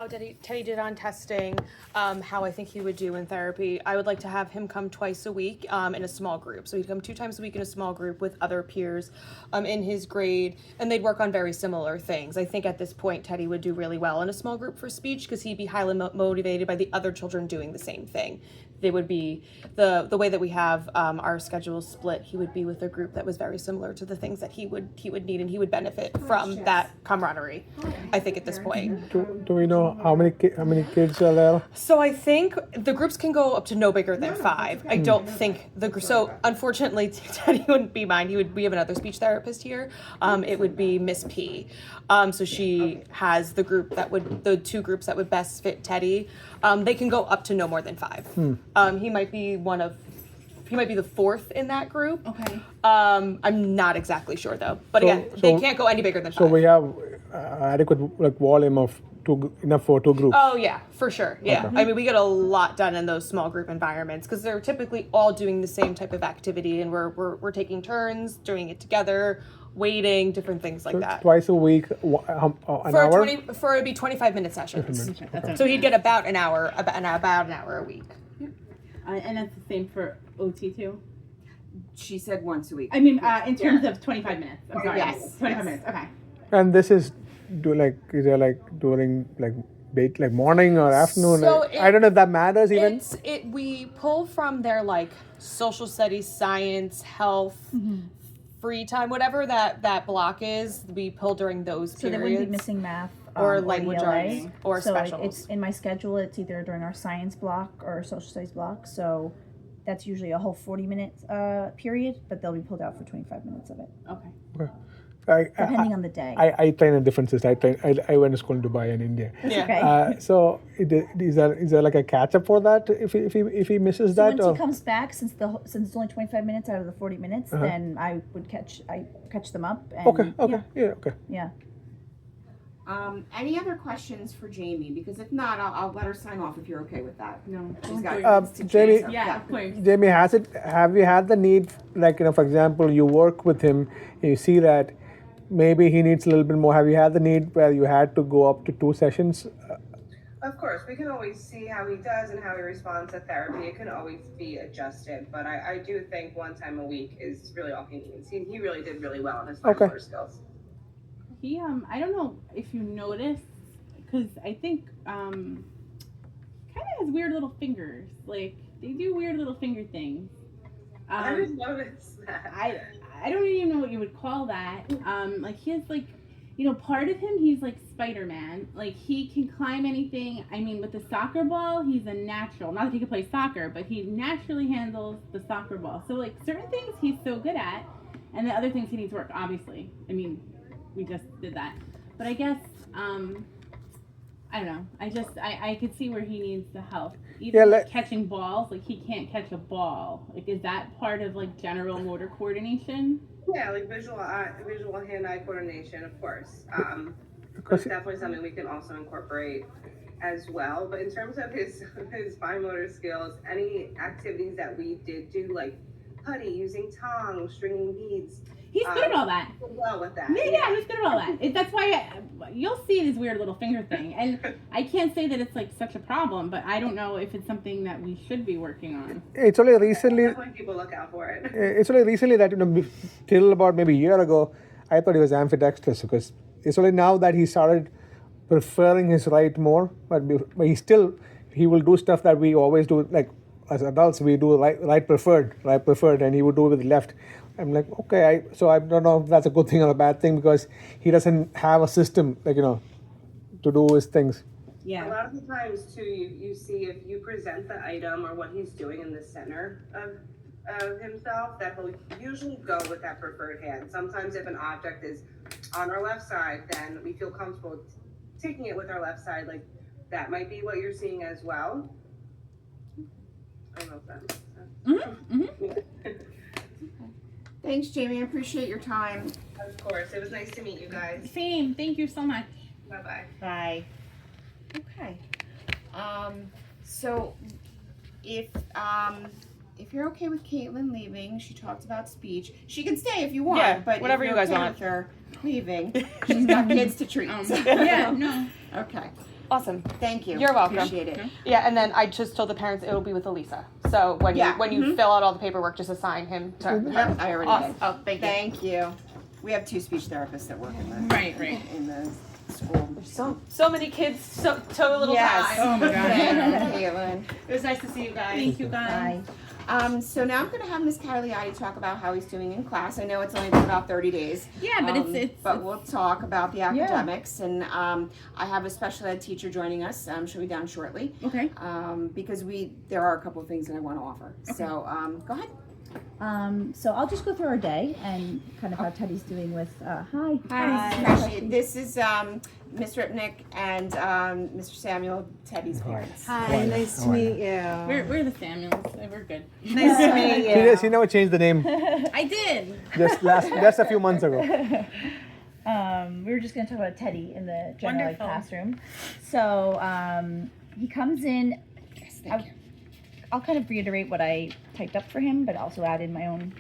Teddy did on testing, how I think he would do in therapy. I would like to have him come twice a week in a small group. So he'd come 2 times a week in a small group with other peers in his grade, and they'd work on very similar things. I think at this point, Teddy would do really well in a small group for speech because he'd be highly motivated by the other children doing the same thing. They would be, the way that we have our schedules split, he would be with a group that was very similar to the things that he would need, and he would benefit from that camaraderie, I think, at this point. Do we know how many kids are there? So I think the groups can go up to no bigger than 5. I don't think so unfortunately Teddy wouldn't be mine. We have another speech therapist here. It would be Miss P. So she has the 2 groups that would best fit Teddy. They can go up to no more than 5. He might be the 4th in that group. Okay. I'm not exactly sure though. But again, they can't go any bigger than 5. So we have adequate volume of enough for 2 groups. Oh yeah, for sure. Yeah. Okay. I mean, we get a lot done in those small group environments because they're typically all doing the same type of activity, and we're taking turns doing it together, waiting, different things like that. Twice a week, an hour? It'd be 25-minute sessions. Okay. So he'd get about an hour a week. And that's the same for OT too? She said once a week. I mean, in terms of 25 minutes. I'm sorry. Yes. 25 minutes. Okay. And this is is there during morning or afternoon? So I don't know if that matters even. We pull from their social studies, science, health, free time, whatever that block is. We pull during those periods. So they wouldn't be missing math or language arts or so specials. It's in my schedule. It's either during our science block or social studies block. So that's usually a whole 40-minute period, but they'll be pulled out for 25 minutes of it. Okay. Depending on the day. I train in different systems. I went to school in Dubai and India. Yeah. Okay. So is there a catch up for that if he misses that? Once he comes back, since it's only 25 minutes out of the 40 minutes, then I catch them up. And, okay. Yeah. Any other questions for Jamie? Because if not, I'll let her sign off if you're okay with that. No. She's got Jamie. Yeah, of course. Jamie, have you had the need, for example, you work with him, you see that maybe he needs a little bit more. Have you had the need where you had to go up to 2 sessions? Of course, we can always see how he does and how he responds to therapy. It can always be adjusted, but I do think 1 time a week is really all he needs. He really did really well in his motor skills. He I don't know if you noticed, because I think kind of has weird little fingers. They do weird little finger things. I didn't notice that. I don't even know what you would call that. He has part of him, he's like Spider-Man. He can climb anything. I mean, with the soccer ball, he's a natural. Not that he can play soccer, but he naturally handles the soccer ball. So certain things he's so good at, and the other things he needs work, obviously. I mean, we just did that. But I guess, I don't know. I could see where he needs the help. Even catching balls, he can't catch a ball. Is that part of general motor coordination? Yeah, visual hand-eye coordination, of course. That's definitely something we can also incorporate as well. But in terms of his fine motor skills, any activities that we did do, putty, using tongs, stringing beads. He's good at all that. Well with that. Yeah, he's good at all that. That's why you'll see his weird little finger thing. And I can't say that it's such a problem, but I don't know if it's something that we should be working on. It's only recently. Definitely people look out for it. It's only recently that till about maybe a year ago, I thought he was ambidextrous because it's only now that he started preferring his right more. But he will do stuff that we always do as adults. We do right preferred, and he would do it with left. I'm okay, so I don't know if that's a good thing or a bad thing because he doesn't have a system, to do his things. Yeah. A lot of the times, too, you see if you present the item or what he's doing in the center of himself, that he'll usually go with that preferred hand. Sometimes if an object is on our left side, then we feel comfortable taking it with our left side. That might be what you're seeing as well. I don't know if that makes sense. Mm-hmm. Thanks, Jamie. I appreciate your time. Of course. It was nice to meet you guys. Same. Thank you so much. Bye-bye. Bye. Okay. So if you're okay with Caitlin leaving, she talked about speech. She can stay if you want. Yeah, but whatever if you you're guys okay want. with her leaving, she's got kids to treat. Yeah, no. Okay. Awesome. Thank you. You're welcome. Appreciate it. Yeah, and then I just told the parents it'll be with Elisa. So when you fill out all the paperwork, just assign him to her. Yep, I already Awesome. did. Oh, thank you. Thank you. We have 2 speech therapists that work in the Right. in the school. So many kids, so little Yes. time. Oh my God. Thank you, Caitlin. It was nice to see you guys. Thank you guys. Bye. So now I'm going to have Miss Cagliati talk about how he's doing in class. I know it's only been about 30 days. Yeah, but But we'll talk about the academics. And I have a special ed teacher joining us. She'll be down shortly. Okay. Because there are a couple of things that I want to offer. Okay. So go ahead. So I'll just go through our day and kind of how Teddy's doing with, hi. This is Miss Ripnick and Mr. Samuel, Teddy's parents. Hi, nice to meet you. We're the Samuels. So we're good. Nice to meet you. She never changed the name. I did. Just a few months ago. We were just going to talk about Teddy in the general ed Wonderful. classroom. So he comes in. Yes, thank you. I'll kind of reiterate what I typed up for him, but also add in my own,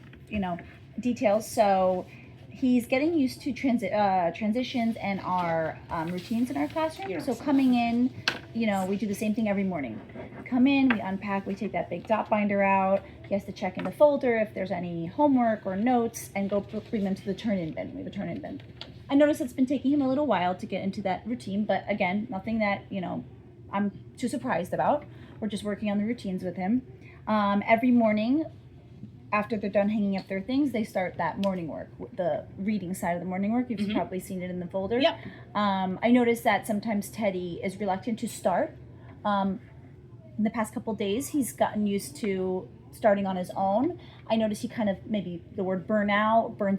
details. So he's getting used to transitions and our routines in our classroom. Yes. So coming in, we do the same thing every morning. We come in, we unpack, we take that big dot binder out. He has to check in the folder if there's any homework or notes and go bring them to the turn-in bin. We have a turn-in bin. I noticed it's been taking him a little while to get into that routine, but again, nothing that, I'm too surprised about. We're just working on the routines with him. Every morning, after they're done hanging up their things, they start that morning work, the reading side of the morning work. You've probably seen it in the folder. Yep. I noticed that sometimes Teddy is reluctant to start. In the past couple days, he's gotten used to starting on his own. I noticed he kind of maybe the word burns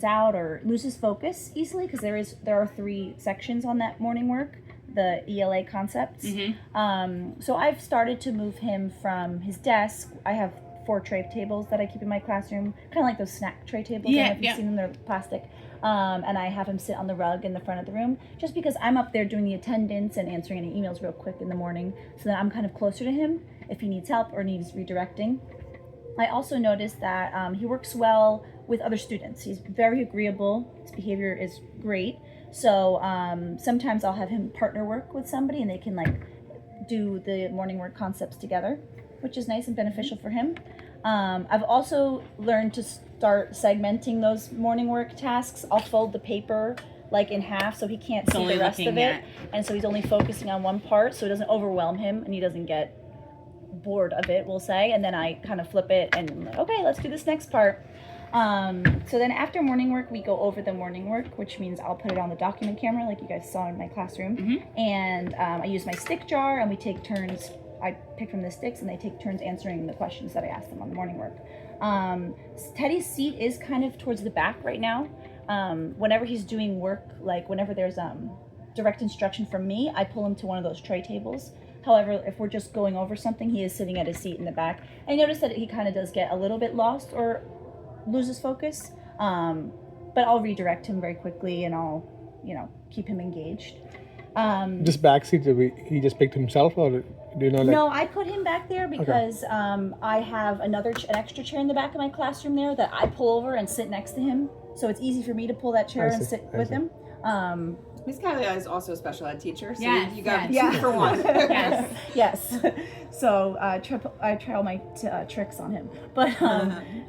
out, or loses focus easily because there are 3 sections on that morning work, the ELA concepts. So I've started to move him from his desk. I have 4 tray tables that I keep in my classroom, kind of like those snack tray tables. I don't know if you've seen them, they're plastic. And I have him sit on the rug in the front of the room, just because I'm up there doing the attendance and answering any emails real quick in the morning, so that I'm kind of closer to him if he needs help or needs redirecting. I also noticed that he works well with other students. He's very agreeable. His behavior is great. So sometimes I'll have him partner work with somebody and they can do the morning work concepts together, which is nice and beneficial for him. I've also learned to start segmenting those morning work tasks. I'll fold the paper in half so he can't see the rest of it. And so he's only focusing on one part so it doesn't overwhelm him and he doesn't get bored of it, we'll say. And then I kind of flip it and I'm like, okay, let's do this next part. So then after morning work, we go over the morning work, which means I'll put it on the document camera like you guys saw in my classroom. And I use my stick jar and we take turns. I pick from the sticks and they take turns answering the questions that I ask them on the morning work. Teddy's seat is kind of towards the back right now. Whenever he's doing work, whenever there's direct instruction from me, I pull him to one of those tray tables. However, if we're just going over something, he is sitting at his seat in the back. I notice that he kind of does get a little bit lost or loses focus, but I'll redirect him very quickly and I'll, keep him engaged. Just backseat, he just picked himself, or do you know? No, I put him back there because I have an extra chair in the back of my classroom there that I pull over and sit next to him. So it's easy for me to pull that chair and sit with him. Miss Cagliati is also a special ed teacher, so Yes, you got yes. 2 for 1. Yes. Yes. So I try all my tricks on him. But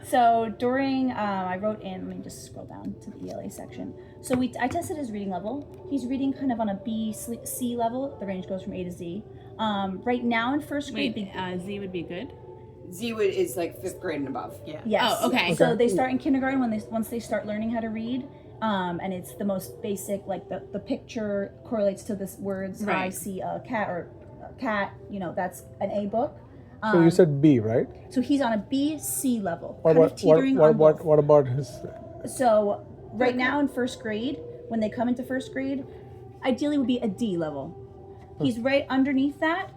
so during, I wrote in, let me just scroll down to the ELA section. So I tested his reading level. He's reading kind of on a B, C level. The range goes from A to Z. Right now in first grade. Z would be good. Z is 5th grade and above. Yeah. Yes. Oh, okay. So they start in kindergarten once they start learning how to read. And it's the most basic, the picture correlates to the words. Right. I see a cat or a cat, that's an A book. So you said B, right? So he's on a B, C level. What about his? So right now in first grade, when they come into first grade, ideally would be a D level. He's right underneath that.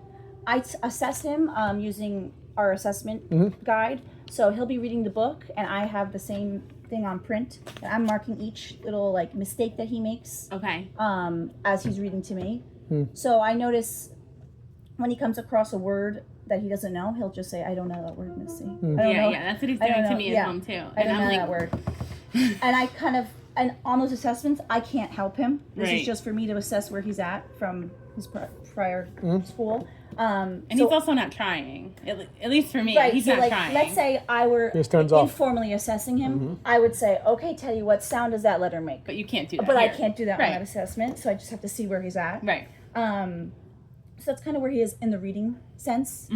I assess him using our assessment guide. So he'll be reading the book and I have the same thing on print and I'm marking each little mistake that he makes as he's reading to me. So I notice when he comes across a word that he doesn't know, he'll just say, I don't know that word, Missy. Yeah, that's what he's doing to me at home too. I don't I'm know that word. And I and on those assessments, I can't help him. This is just for me to assess where he's at from his prior school. And he's also not trying. At least for me, right. he's So not like, trying. let's say I were Just turns off. informally assessing him, I would say, okay, Teddy, what sound does that letter make? But you can't do that. But I here. can't do that Right. on that assessment, so I just have to see where he's at. Right. So that's kind of where he is in the reading sense.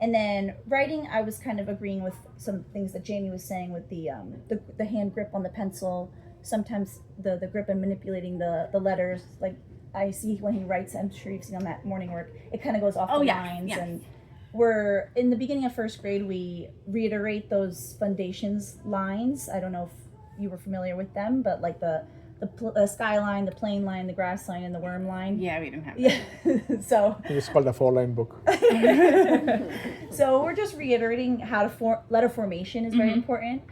And then writing, I was kind of agreeing with some things that Jamie was saying with the hand grip on the pencil. Sometimes the grip and manipulating the letters. Like I see when he writes, I'm sure you've seen on that morning work, it kind of goes off the lines. Yes. And we're in the beginning of first grade, we reiterate those foundations lines. I don't know if you were familiar with them, but like the skyline, the plane line, the grass line, and the worm line. Yeah, we didn't have that. Yeah. So It's called the 4-line book. so we're just reiterating how to letter formation is very important.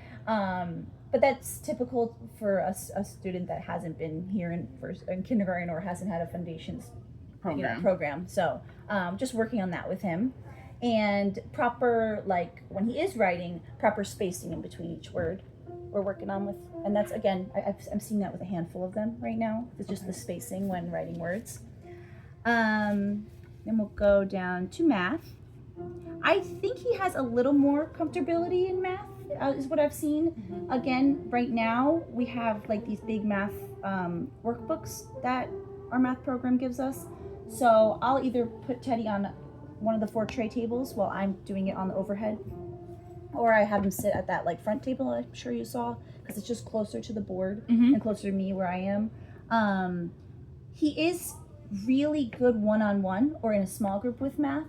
But that's typical for a student that hasn't been here in kindergarten or hasn't had a foundations program. So just working on that with him. And proper, like when he is writing, proper spacing in between each word we're working on with. And that's, again, I'm seeing that with a handful of them right now. It's just the spacing when writing words. Then we'll go down to math. I think he has a little more comfortability in math, is what I've seen. Again, right now, we have like these big math workbooks that our math program gives us. So I'll either put Teddy on one of the 4 tray tables while I'm doing it on the overhead, or I have him sit at that like front table I'm sure you saw, because it's just closer to the board and closer to me where I am. He is really good one-on-one or in a small group with math.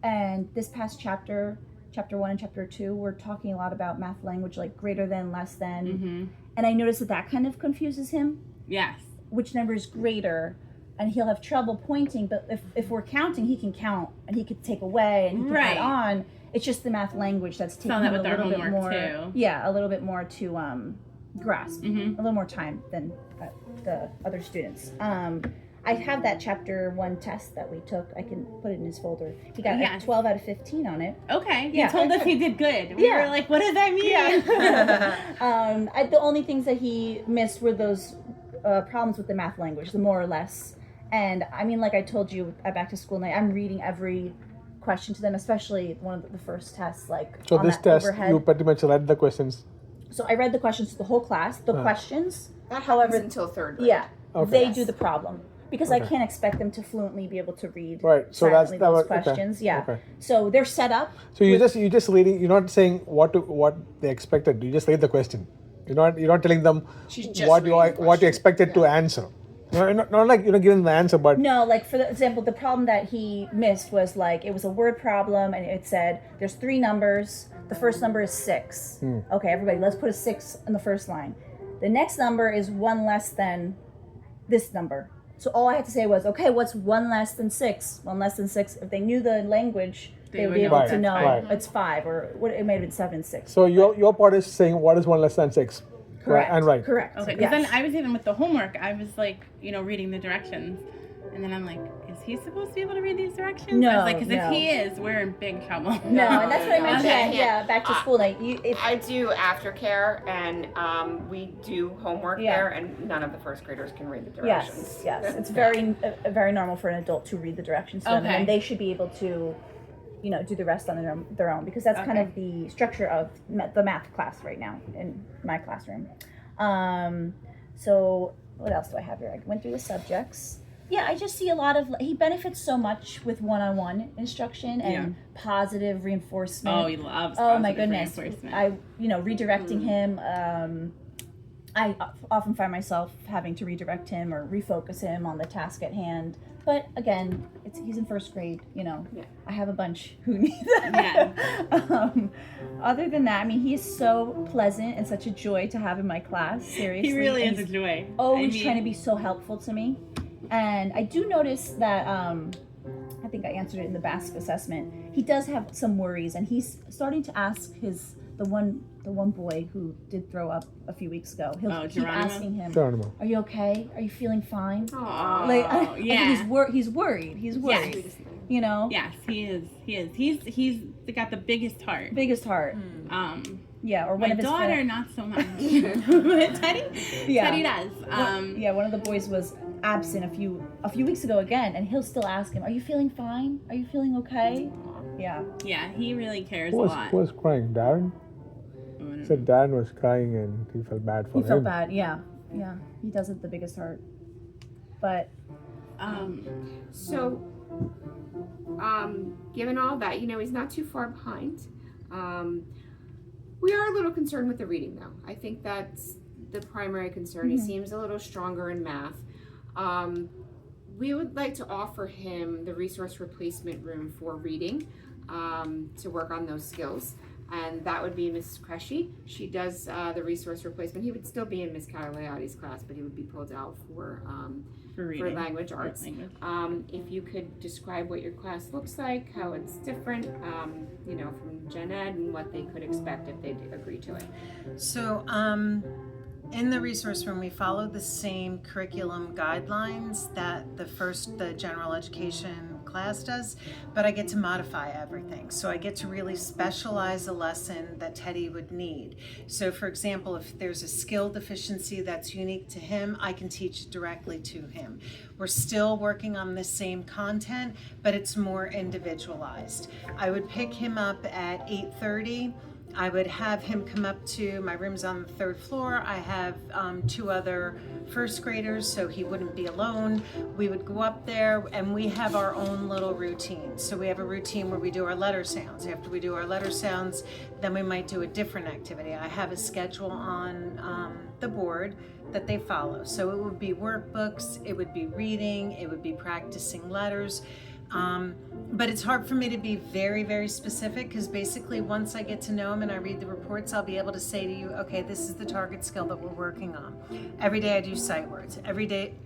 And this past chapter 1 and chapter 2, we're talking a lot about math language, like greater than, less than. And I noticed that kind of confuses him. Yes. Which number is greater? And he'll have trouble pointing, but if we're counting, he can count and he could take away and he can add on. It's just the math language that's taking him a little bit more. Too. Yeah, a little bit more to grasp, a little more time than the other students. I have that chapter 1 test that we took. I can put it in his folder. He got a 12 out of 15 on it. Okay. Yeah. He told us he did good. We were like, what does that mean? Yeah. The only things that he missed were those problems with the math language, the more or less. And I mean, like I told you at back to school night, I'm reading every question to them, especially one of the first tests. Like So on this that test, overhead. you pretty much read the questions. So I read the questions to the whole class. The questions, That however, happens until 3rd grade. yeah, Okay. they do the problem. Because I can't expect them to fluently be able to read Right. So silently that those was okay. questions. Yeah. Okay. So they're set up. So you just reading. You're not saying what they expected. You just read the question. You're not telling them She's just what reading the you question. expected to answer. Not like giving the answer, but No, like for example, the problem that he missed was like it was a word problem, and it said there's 3 numbers. The first number is 6. Okay, everybody, let's put a 6 in the first line. The next number is 1 less than this number. So all I had to say was, okay, what's 1 less than 6? 1 less than 6. If they knew the language, they would be able to know it's 5, or what it may have been 7, 6. So your part is saying what is 1 less than 6? Correct. And right. Correct. Okay, because then I was even with the homework, I was like, reading the directions. And then I'm like, is he supposed to be able to read these directions? No, I was like, because no. if he is, we're in big trouble. No, and that's what I mentioned. Okay. Yeah, back to school night. I do aftercare, and we do homework there, and none of the first graders can read the directions. Yes. It's very normal for an adult to read the directions to them, and they should be able to, do the rest on their own, because that's kind of the structure of the math class right now in my classroom. So what else do I have here? I went through the subjects. Yeah, I just see a lot of, he benefits so much with one-on-one instruction and positive reinforcement. Oh, he loves my goodness. Redirecting him. I often find myself having to redirect him or refocus him on the task at hand. But again, he's in first grade, I have a bunch who need that. Yeah. Other than that, I mean, he is so pleasant and such a joy to have in my class, seriously. He really and is a joy. Always trying to be so helpful to me. And I do notice that, I think I answered it in the BASC assessment, he does have some worries, and he's starting to ask the one boy who did throw up a few weeks ago. He'll keep asking him, Geronimo. "Are you okay? Are you feeling fine?" Oh, Like, I think he's worried. He's worried. Yes. Yes, he is. He's got the biggest heart. Biggest heart. Yeah, or one my of his daughter, not so much. But Teddy does. one of the boys was absent a few weeks ago again, and he'll still ask him, "Are you feeling fine? Are you feeling okay?" Yeah. Yeah, he really cares Who a was, lot. who was crying? Darren? He said Darren was crying and he felt bad for He him. felt bad. Yeah. He doesn't the biggest heart, but So, given all that, he's not too far behind. We are a little concerned with the reading, though. I think that's the primary concern. He seems a little stronger in math. We would like to offer him the resource replacement room for reading to work on those skills. And that would be Mrs. Cresci. She does the resource replacement. He would still be in Miss Cavaliati's class, but he would be pulled out for reading. language arts. If you could describe what your class looks like, how it's different, from gen ed, and what they could expect if they agree to it. So, in the resource room, we follow the same curriculum guidelines that the general education class does, but I get to modify everything. So I get to really specialize a lesson that Teddy would need. So for example, if there's a skill deficiency that's unique to him, I can teach it directly to him. We're still working on the same content, but it's more individualized. I would pick him up at 8:30. I would have him come up to my room's on the 3rd floor. I have 2 other first graders, so he wouldn't be alone. We would go up there and we have our own little routine. So we have a routine where we do our letter sounds. After we do our letter sounds, then we might do a different activity. I have a schedule on the board that they follow. So it would be workbooks, it would be reading, it would be practicing letters. But it's hard for me to be very, very specific because basically once I get to know him and I read the reports, I'll be able to say to you, okay, this is the target skill that we're working on. Every day I do sight words. Every day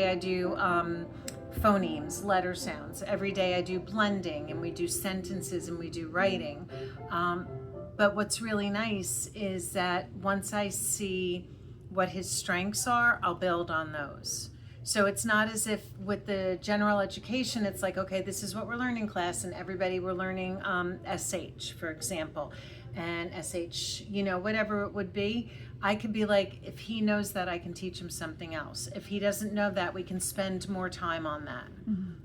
I do phonemes, letter sounds. Every day I do blending and we do sentences and we do writing. But what's really nice is that once I see what his strengths are, I'll build on those. So it's not as if with the general education, it's like, okay, this is what we're learning class, and everybody we're learning SH, for example, and SH, whatever it would be. I could be like, if he knows that, I can teach him something else. If he doesn't know that, we can spend more time on that.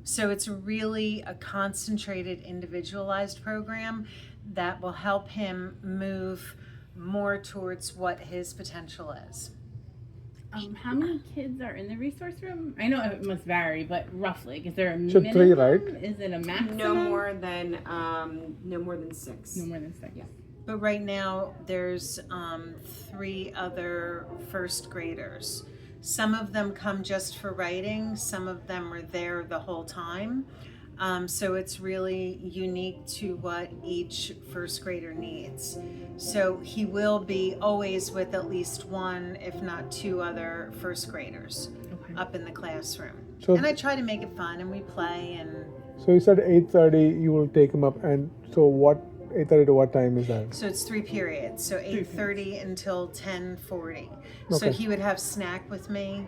So it's really a concentrated, individualized program that will help him move more towards what his potential is. How many kids are in the resource room? I know it must vary, but roughly, is there a So minimum? 3, right? Is it a maximum? No more than 6. No more than 6. Yeah. But right now, there's 3 other first graders. Some of them come just for writing. Some of them are there the whole time. So it's really unique to what each first grader needs. So he will be always with at least 1, if not 2 other first graders up in the classroom. So- and I try to make it fun and we play and So you said 8:30 you will take him up, and so what, 8:30 to what time is that? so it's 3 periods. So 8:30 until 10:40. So Okay. he would have snack with me.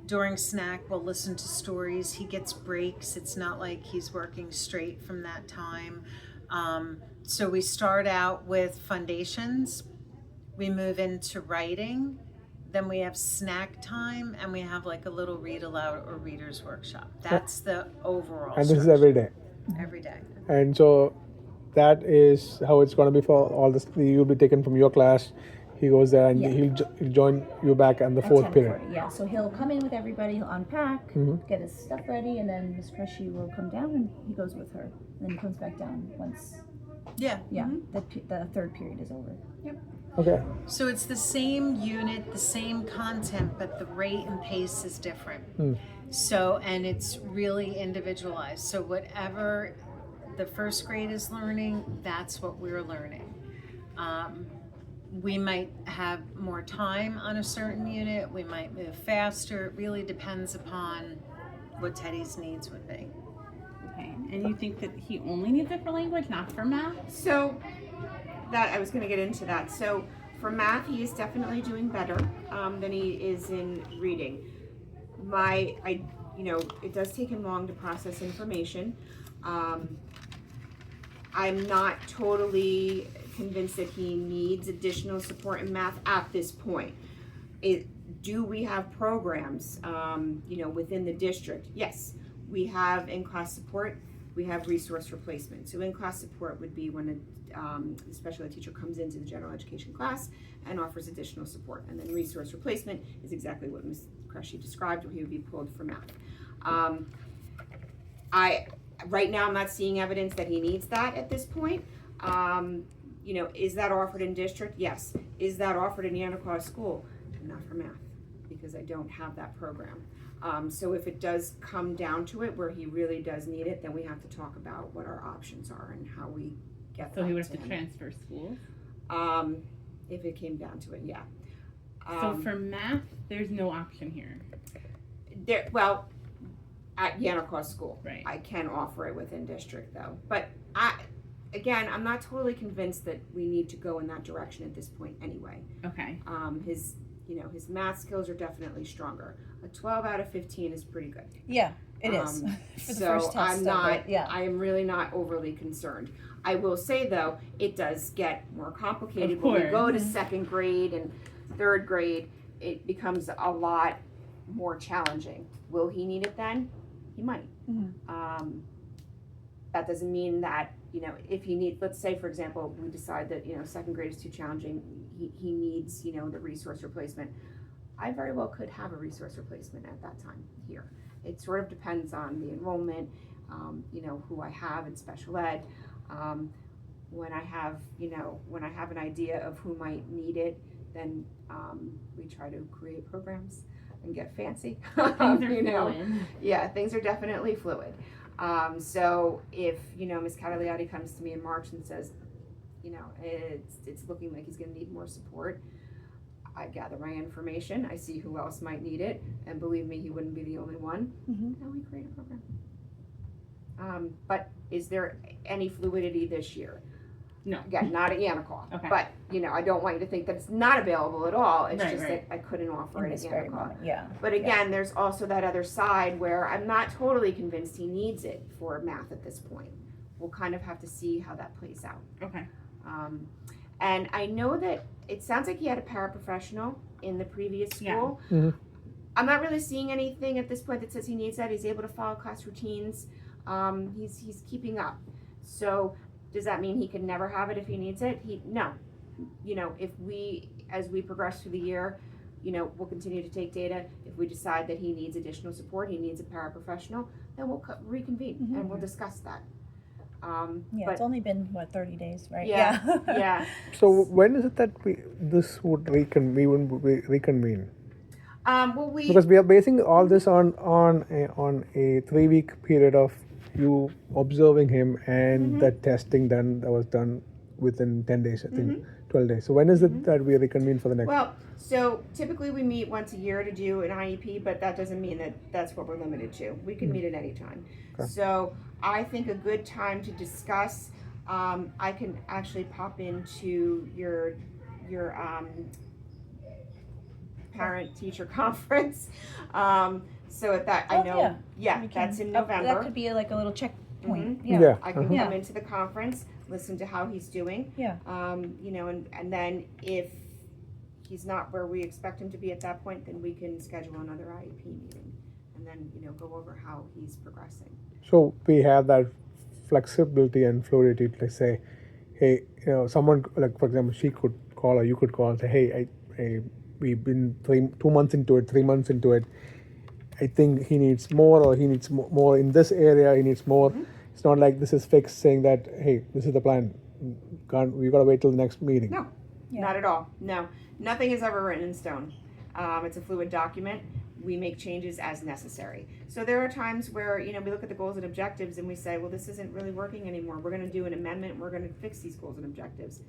During snack, we'll listen to stories. He gets breaks. It's not like he's working straight from that time. So we start out with foundations. We move into writing. Then we have snack time, and we have like a little read aloud or reader's workshop. That's the overall. And this is structure. every day. Every day. And so that is how it's going to be for all this. You'll be taken from your class. He goes there and Yeah. he'll join you back in the at 4th period. 10:40, yeah, so he'll come in with everybody, he'll unpack, get his stuff ready, and then Miss Cresci will come down and he goes with her. And then he comes back down once, Yeah. the 3rd period is over. Okay. So it's the same unit, the same content, but the rate and pace is different. So, and it's really individualized. So whatever the first grade is learning, that's what we're learning. We might have more time on a certain unit, we might move faster. It really depends upon what Teddy's needs would be. Okay, and you think that he only needs it for language, not for math? So that I was going to get into that. So for math, he is definitely doing better than he is in reading. It does take him long to process information. I'm not totally convinced that he needs additional support in math at this point. Do we have programs, within the district? Yes, we have in-class support, we have resource replacement. So in-class support would be when a special ed teacher comes into the general education class and offers additional support. And then resource replacement is exactly what Ms. Kresge described, where he would be pulled for math. Right now, I'm not seeing evidence that he needs that at this point. Is that offered in district? Yes. Is that offered in Yanacogga School? Not for math, because I don't have that program. So if it does come down to it where he really does need it, then we have to talk about what our options are and how we get that. So he would have to to him. transfer schools? If it came down to it, yeah. So for math, there's no option here. At Yanacogga School. Right. I can offer it within district though. But I'm not totally convinced that we need to go in that direction at this point anyway. Okay. His math skills are definitely stronger. A 12 out of 15 is pretty good. Yeah, it is. For the first test of it, yeah. I am really not overly concerned. I will say though, it does get more complicated Of when we course. go to second grade and third grade. It becomes a lot more challenging. Will he need it then? He might. That doesn't mean that, if he needs, let's say for example, we decide that, second grade is too challenging, he needs, the resource replacement. I very well could have a resource replacement at that time here. It sort of depends on the enrollment, who I have in special ed. When I have an idea of who might need it, then we try to create programs and get fancy. Things are fluid. Yeah, things are definitely fluid. So if, Ms. Cataliotti comes to me in March and says, it's looking like he's gonna need more support, I gather my information, I see who else might need it, and believe me, he wouldn't be the only one, and we create a program. But is there any fluidity this year? No. Again, not at Yanacogga. Okay. But, I don't want you to think that it's not available at all. It's Right, just right. that I couldn't offer In it at this very Yanacogga. moment, yeah. But again, there's also that other side where I'm not totally convinced he needs it for math at this point. We'll kind of have to see how that plays out. Okay. And I know that it sounds like he had a paraprofessional in the previous school. Yeah. Mhm. I'm not really seeing anything at this point that says he needs that. He's able to follow class routines. He's keeping up. So does that mean he can never have it if he needs it? No. As we progress through the year, we'll continue to take data. If we decide that he needs additional support, he needs a paraprofessional, then we'll reconvene and we'll discuss that. Yeah, it's only been 30 days, right? Yeah, yeah. So when is it that we would reconvene? Because we are basing all this on a 3-week period of you observing him and the testing that was done within 10 days, I think 12 days. So when is it that we reconvene for the next? Well, so typically we meet once a year to do an IEP, but that doesn't mean that that's what we're limited to. We can meet at any time. Okay. So I think a good time to discuss, I can actually pop into your parent teacher conference. So at that, I know, that's in November. That could be like a little checkpoint. Yeah. I can come into the conference, listen to how he's doing. Yeah. And then if he's not where we expect him to be at that point, then we can schedule another IEP meeting and then, go over how he's progressing. So we have that flexibility and fluidity to say, hey, someone, like for example, she could call or you could call and say, hey, we've been 2 months into it, 3 months into it. I think he needs more, or he needs more in this area, he needs more. It's not like this is fixed saying that, hey, this is the plan. We got to wait till the next meeting. No, not at all. No, nothing is ever written in stone. It's a fluid document. We make changes as necessary. So there are times where, we look at the goals and objectives and we say, well, this isn't really working anymore. We're going to do an amendment. We're going to fix these goals and objectives.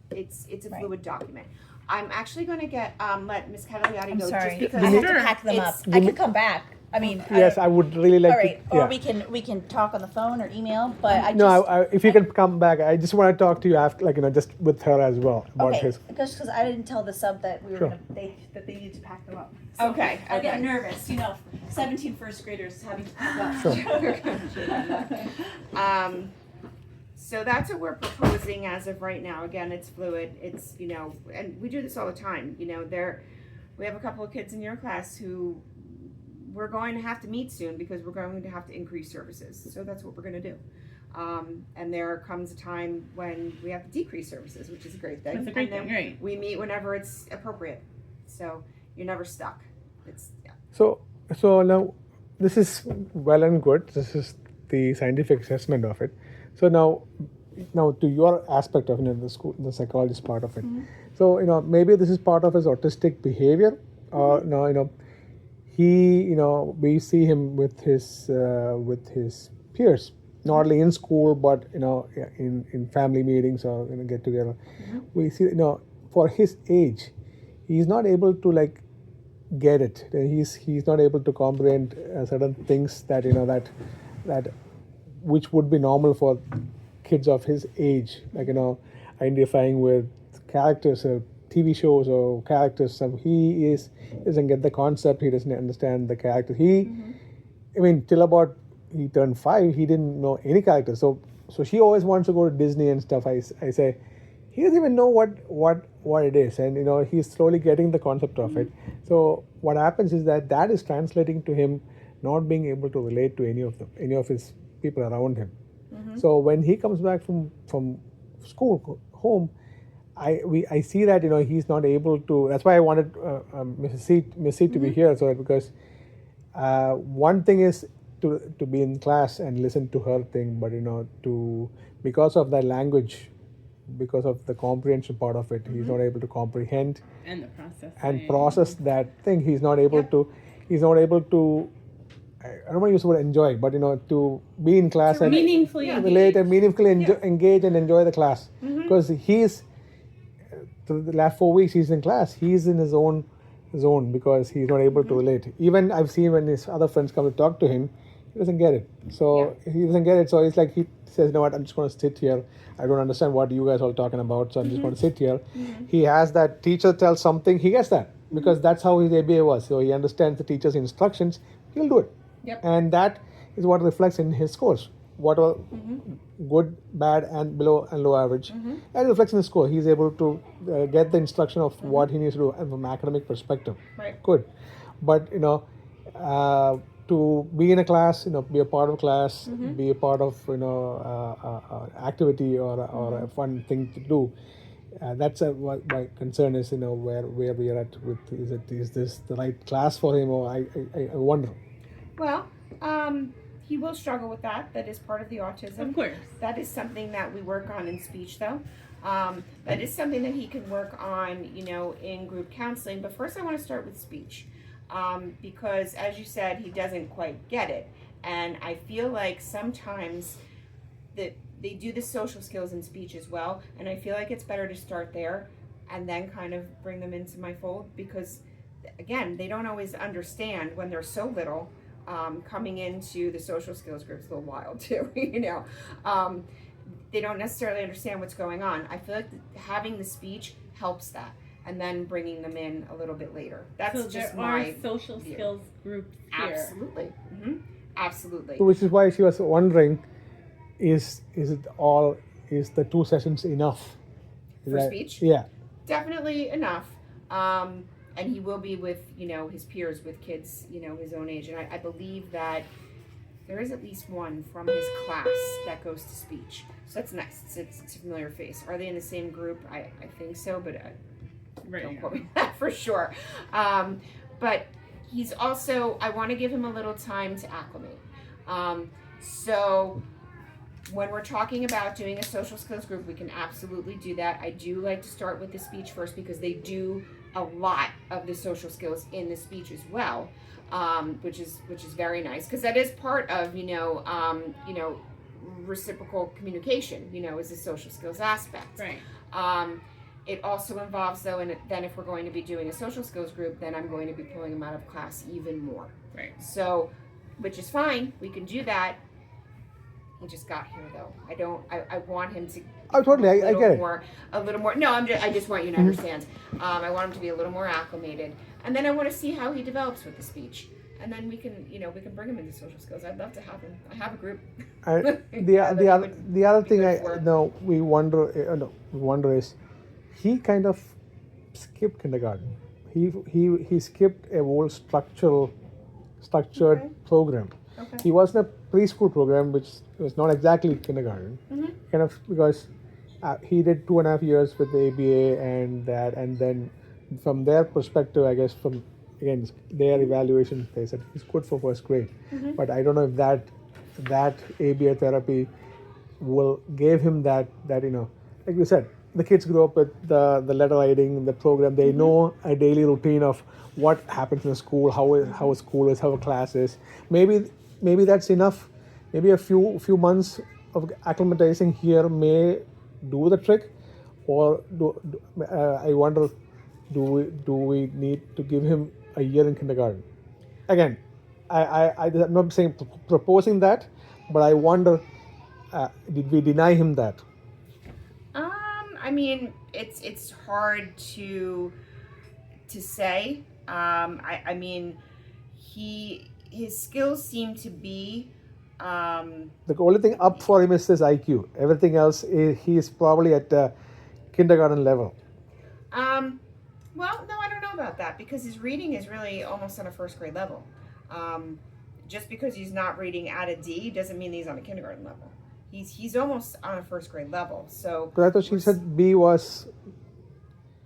It's a fluid document. I'm actually going to let Ms. Cataliotti go. Sorry, Just because I have to pack them up. I can come back. I mean, Yes, I would really like all right, to. or we can talk on the phone or email. But I just No, if you can come back, I just want to talk to you after, just with her as well about okay, his. just because I didn't tell the sub that we were Sure. that they needed to pack them up. So Okay, I get okay. nervous, 17 first graders having to pack up. Sure. So that's what we're proposing as of right now. Again, it's fluid. It's, and we do this all the time. we have a couple of kids in your class who we're going to have to meet soon because we're going to have to increase services. So that's what we're going to do. And there comes a time when we have to decrease services, which is a great thing. That's a great and then thing, right. we meet whenever it's appropriate. So you're never stuck. It's, yeah. So now this is well and good. This is the scientific assessment of it. So now to your aspect of the school, the psychologist part of it. So maybe this is part of his autistic behavior, or no, he we see him with his peers, not only in school but in family meetings or get together. We see for his age, he's not able to like get it. He's not able to comprehend certain things that that which would be normal for kids of his age, like identifying with characters of TV shows or characters. He doesn't get the concept. He doesn't understand the character. I mean, till about he turned 5, he didn't know any character. So she always wants to go to Disney and stuff. I say he doesn't even know what it is, and he's slowly getting the concept of it. So what happens is that is translating to him not being able to relate to any of his people around him. So when he comes back from school home, I see that he's not able to. That's why I wanted Mrs. C to be here, so that because one thing is to be in class and listen to her thing, but to because of that language, because of the comprehension part of it, he's not able to comprehend And the process. and process that thing. He's not able to. He's not able to. I don't want to use the word enjoy, but to be in class and meaningfully relate and meaningfully engage and enjoy the class, because he's for the last 4 weeks he's in class. He's in his own zone because he's not able to relate. Even I've seen when his other friends come to talk to him, he doesn't get it. So he doesn't get it. So it's like he says, "You know what? I'm just going to sit here. I don't understand what you guys are all talking about. So I'm just going to sit here." He has that teacher tells something. He gets that because that's how his ABA was. So he understands the teacher's instructions. He'll do it. Yep. And that is what reflects in his scores. What are good, bad, and below and low average. That reflects in his score. He's able to get the instruction of what he needs to do and from an academic perspective. Right. Good. But, to be in a class, be a part of a class, be a part of, activity or a fun thing to do. That's what my concern is, where we are at with, is this the right class for him, or I wonder. Well, he will struggle with that. That is part of the autism. Of course. That is something that we work on in speech, though. That is something that he can work on, in group counseling. But first, I want to start with speech, because, as you said, he doesn't quite get it. And I feel like sometimes that they do the social skills in speech as well. And I feel like it's better to start there and then kind of bring them into my fold, because, again, they don't always understand when they're so little. Coming into the social skills group is a little wild too, they don't necessarily understand what's going on. I feel like having the speech helps that, and then bringing them in a little bit later. That's So just there are my social view. skills groups here. Absolutely. Absolutely. So which is why she was wondering, is the 2 sessions enough? For speech? Yeah. Definitely enough. And he will be with, his peers, with kids, his own age. And I believe that there is at least one from his class that goes to speech. So that's nice. It's a familiar face. Are they in the same group? I think so, but don't quote me on that for sure. But he's also, I want to give him a little time to acclimate. So when we're talking about doing a social skills group, we can absolutely do that. I do like to start with the speech first, because they do a lot of the social skills in the speech as well, which is very nice, because that is part of reciprocal communication. Is the social skills aspect. Right. It also involves, though, and then if we're going to be doing a social skills group, then I'm going to be pulling them out of class even more. Right. So, which is fine. We can do that. He just got here, though. I want him to. Oh, totally. I get it. A little more. No, I just want you to understand. I want him to be a little more acclimated, and then I want to see how he develops with the speech, and then we can bring him into social skills. I'd love to have him. I have a group. The other thing we wonder is he kind of skipped kindergarten. he skipped a whole structured Okay. program. Okay. He was in a preschool program, which was not exactly kindergarten, kind of because he did 2.5 years with the ABA and that, and then from their perspective, I guess from again their evaluation, they said he's good for first grade, but I don't know if that ABA therapy will give him that like you said, the kids grow up with the letter writing, the program. They know a daily routine of what happens in the school, how school is, how a class is. Maybe that's enough. Maybe a few months of acclimatizing here may do the trick, or I wonder, do we need to give him a year in kindergarten? Again, I'm not saying proposing that, but I wonder, did we deny him that? I mean, it's hard to say. I mean, his skills seem to be. The only thing up for him is his IQ. Everything else, he is probably at kindergarten level. Well, no, I don't know about that because his reading is really almost on a first grade level. Just because he's not reading at a D doesn't mean he's on a kindergarten level. He's almost on a first grade level. So. But I thought she said B was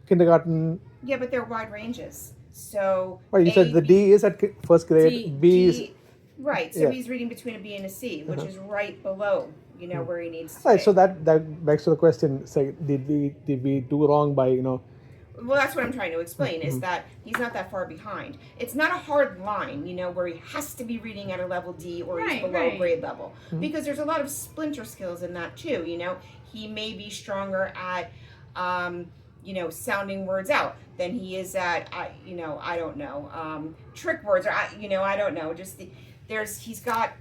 kindergarten. Yeah, but they're wide ranges. So. Well, you said the D is at first grade. B is. Right. So he's reading between a B and a C, which is right below, where he needs to Right. be. So that begs to the question: say, did we do wrong by Well, that's what I'm trying to explain is that he's not that far behind. It's not a hard line, where he has to be reading at a level D or he's below grade level. Because there's a lot of splinter skills in that too, He may be stronger at, sounding words out than he is at, I don't know, trick words or, I don't know. Just he's got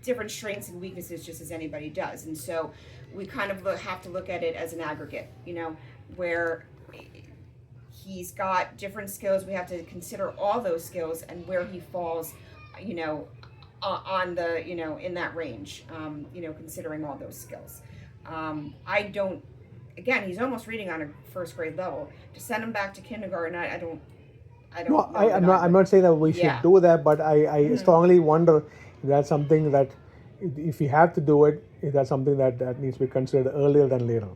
different strengths and weaknesses just as anybody does. And so we kind of have to look at it as an aggregate, where he's got different skills. We have to consider all those skills and where he falls, on the, in that range, considering all those skills. Again, he's almost reading on a first grade level. To send him back to kindergarten, I don't. No, I'm not saying that we should do that, but I strongly wonder if that's something that, if we have to do it, is that something that needs to be considered earlier than later?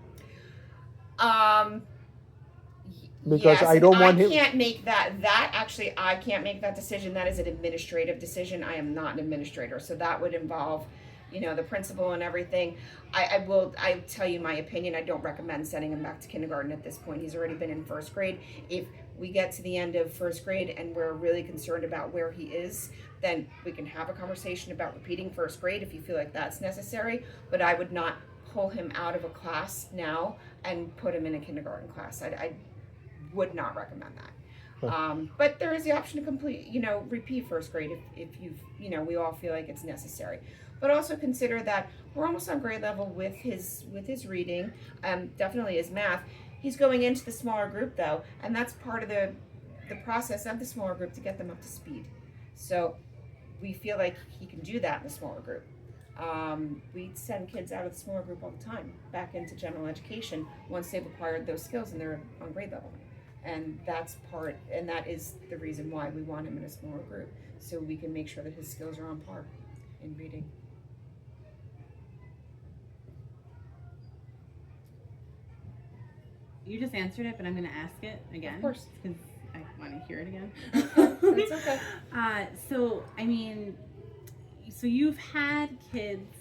Because yes, I don't want him. I can't make that. Actually, I can't make that decision. That is an administrative decision. I am not an administrator, so that would involve, the principal and everything. I tell you my opinion. I don't recommend sending him back to kindergarten at this point. He's already been in first grade. If we get to the end of first grade and we're really concerned about where he is, then we can have a conversation about repeating first grade if you feel like that's necessary. But I would not pull him out of a class now and put him in a kindergarten class. I would not recommend that. But there is the option to repeat first grade if we all feel like it's necessary. But also consider that we're almost on grade level with his reading, definitely his math. He's going into the smaller group though, and that's part of the process of the smaller group to get them up to speed. So we feel like he can do that in the smaller group. We send kids out of the smaller group all the time back into general education once they've acquired those skills and they're on grade level. And that is the reason why we want him in a smaller group, so we can make sure that his skills are on par in reading. You just answered it, but I'm going to ask it again. Of course. Because I want to hear it again. That's okay. So you've had kids